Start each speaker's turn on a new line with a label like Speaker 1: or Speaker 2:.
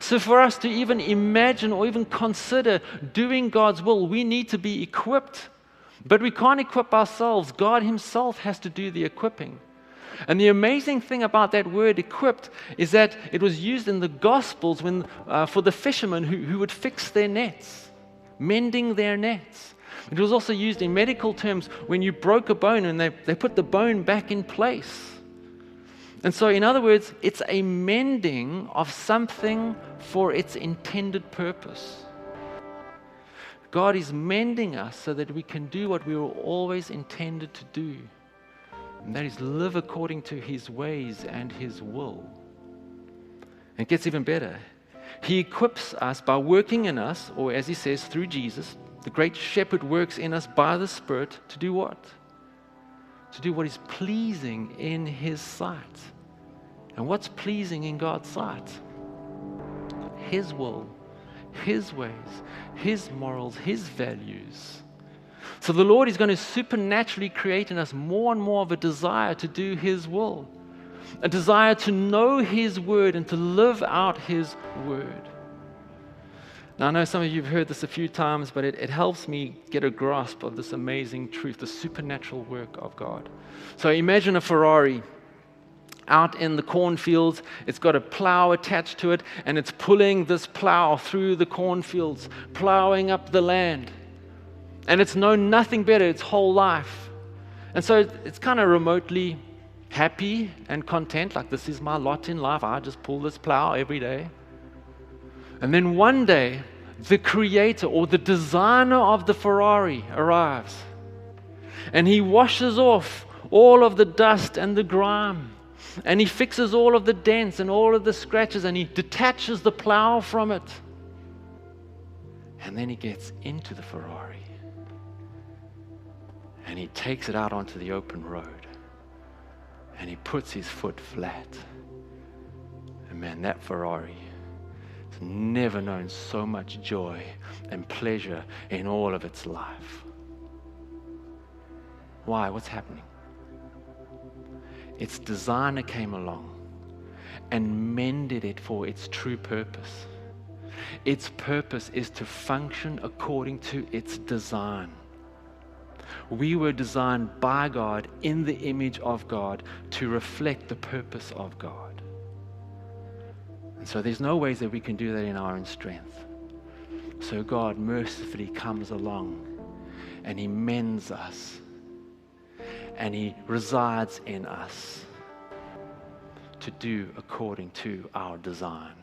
Speaker 1: So for us to even imagine or even consider doing God's will, we need to be equipped. But we can't equip ourselves. God himself has to do the equipping. And the amazing thing about that word equipped is that it was used in the Gospels for the fishermen who would fix their nets, mending their nets. It was also used in medical terms when you broke a bone and they put the bone back in place. And so, in other words, it's a mending of something for its intended purpose. God is mending us so that we can do what we were always intended to do. And that is live according to his ways and his will. And it gets even better. He equips us by working in us, or as he says, through Jesus. The great shepherd works in us by the Spirit to do what? To do what is pleasing in his sight. And what's pleasing in God's sight? His will, his ways, his morals, his values. So the Lord is going to supernaturally create in us more and more of a desire to do his will, a desire to know his word and to live out his word. Now, I know some of you have heard this a few times, but it helps me get a grasp of this amazing truth, the supernatural work of God. So imagine a Ferrari out in the cornfields. It's got a plow attached to it, and it's pulling this plow through the cornfields, plowing up the land. And it's known nothing better its whole life. And so it's kind of remotely happy and content, like this is my lot in life. I just pull this plow every day. And then one day, the creator or the designer of the Ferrari arrives. And he washes off all of the dust and the grime. And he fixes all of the dents and all of the scratches, and he detaches the plow from it. And then he gets into the Ferrari. And he takes it out onto the open road. And he puts his foot flat. And man, that Ferrari has never known so much joy and pleasure in all of its life. Why? What's happening? Its designer came along and mended it for its true purpose. Its purpose is to function according to its design. We were designed by God in the image of God to reflect the purpose of God. And so there's no ways that we can do that in our own strength. So God mercifully comes along and he mends us and he resides in us to do according to our design.